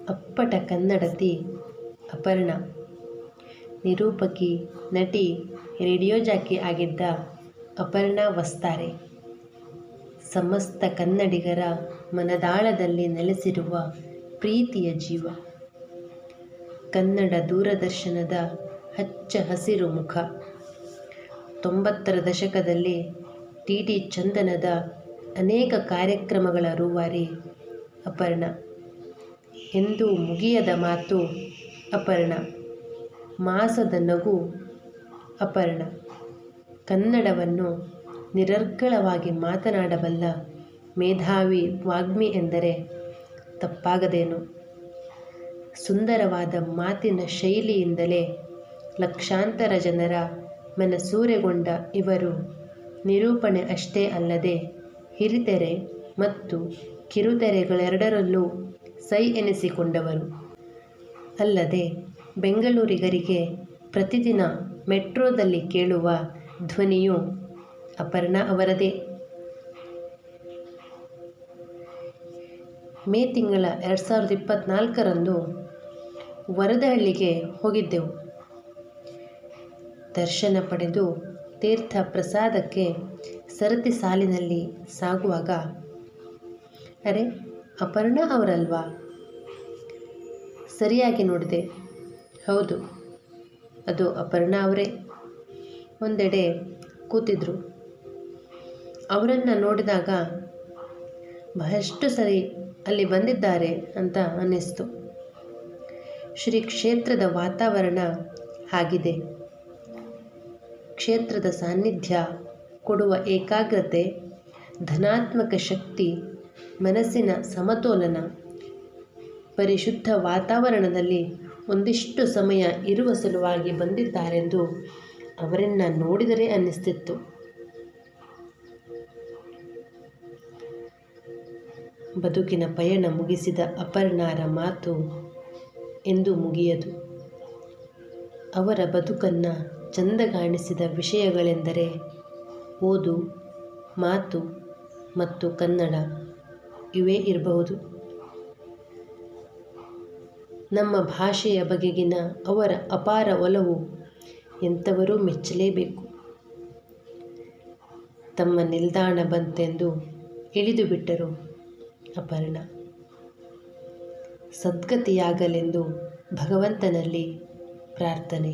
ಅಪ್ಪಟ ಕನ್ನಡತಿ ಅಪರ್ಣಾ. ನಿರೂಪಕಿ, ನಟಿ, ರೇಡಿಯೋ ಜಾಕಿ ಆಗಿದ್ದ ಅಪರ್ಣಾ ವಸ್ತಾರೆ ಸಮಸ್ತ ಕನ್ನಡಿಗರ ಮನದಾಳದಲ್ಲಿ ನೆಲೆಸಿರುವ ಪ್ರೀತಿಯ ಜೀವ. ಕನ್ನಡ ದೂರದರ್ಶನದ ಹಚ್ಚ ಹಸಿರು ಮುಖ. 90ರ ದಶಕದಲ್ಲಿ ಟಿ ಚಂದನದ ಅನೇಕ ಕಾರ್ಯಕ್ರಮಗಳ ರೂವಾರಿ ಅಪರ್ಣಾ. ಎಂದೂ ಮುಗಿಯದ ಮಾತು ಅಪರ್ಣಾ. ಮಾಸದ ನಗು ಅಪರ್ಣಾ. ಕನ್ನಡವನ್ನು ನಿರರ್ಗಳವಾಗಿ ಮಾತನಾಡಬಲ್ಲ ಮೇಧಾವಿ ವಾಗ್ಮಿ ಎಂದರೆ ತಪ್ಪಾಗದೇನು. ಸುಂದರವಾದ ಮಾತಿನ ಶೈಲಿಯಿಂದಲೇ ಲಕ್ಷಾಂತರ ಜನರ ಮನಸೂರೆಗೊಂಡ ಇವರು ನಿರೂಪಣೆ ಅಷ್ಟೇ ಅಲ್ಲದೆ ಹಿರಿತೆರೆ ಮತ್ತು ಕಿರುತೆರೆಗಳೆರಡರಲ್ಲೂ ಸೈ ಎನಿಸಿಕೊಂಡವರು. ಅಲ್ಲದೆ ಬೆಂಗಳೂರಿಗರಿಗೆ ಪ್ರತಿದಿನ ಮೆಟ್ರೋದಲ್ಲಿ ಕೇಳುವ ಧ್ವನಿಯು ಅಪರ್ಣಾ ಅವರದೇ. ಮೇ ತಿಂಗಳ 2024ರಂದು ವರದಹಳ್ಳಿಗೆ ಹೋಗಿದ್ದೆವು. ದರ್ಶನ ಪಡೆದು ತೀರ್ಥ ಪ್ರಸಾದಕ್ಕೆ ಸರತಿ ಸಾಲಿನಲ್ಲಿ ಸಾಗುವಾಗ, ಅರೆ, ಅಪರ್ಣಾ ಅವರಲ್ವಾ? ಸರಿಯಾಗಿ ನೋಡಿದೆ. ಹೌದು, ಅದು ಅಪರ್ಣಾ ಅವರೇ. ಒಂದೆಡೆ ಕೂತಿದ್ರು. ಅವರನ್ನು ನೋಡಿದಾಗ ಬಹಳಷ್ಟು ಸರಿ ಅಲ್ಲಿ ಬಂದಿದ್ದಾರೆ ಅಂತ ಅನ್ನಿಸ್ತು. ಶ್ರೀ ಕ್ಷೇತ್ರದ ವಾತಾವರಣ ಹಾಗಿದೆ. ಕ್ಷೇತ್ರದ ಸಾನ್ನಿಧ್ಯ ಕೊಡುವ ಏಕಾಗ್ರತೆ, ಧನಾತ್ಮಕ ಶಕ್ತಿ, ಮನಸ್ಸಿನ ಸಮತೋಲನ. ಪರಿಶುದ್ಧ ವಾತಾವರಣದಲ್ಲಿ ಒಂದಿಷ್ಟು ಸಮಯ ಇರುವ ಸಲುವಾಗಿ ಬಂದಿದ್ದಾರೆಂದು ಅವರನ್ನು ನೋಡಿದರೆ ಅನ್ನಿಸ್ತಿತ್ತು. ಬದುಕಿನ ಪಯಣ ಮುಗಿಸಿದ ಅಪರ್ಣಾರ ಮಾತು ಎಂದೂ ಮುಗಿಯದು. ಅವರ ಬದುಕನ್ನು ಚಂದಗಾಣಿಸಿದ ವಿಷಯಗಳೆಂದರೆ ಓದು, ಮಾತು ಮತ್ತು ಕನ್ನಡ. ಇವೇ ಇರಬಹುದು. ನಮ್ಮ ಭಾಷೆಯ ಬಗೆಗಿನ ಅವರ ಅಪಾರ ಒಲವು ಎಂಥವರೂ ಮೆಚ್ಚಲೇಬೇಕು. ತಮ್ಮ ನಿಲ್ದಾಣ ಬಂತೆಂದು ಇಳಿದು ಬಿಟ್ಟರು ಅಪರ್ಣಾ. ಸದ್ಗತಿಯಾಗಲೆಂದು ಭಗವಂತನಲ್ಲಿ ಪ್ರಾರ್ಥನೆ.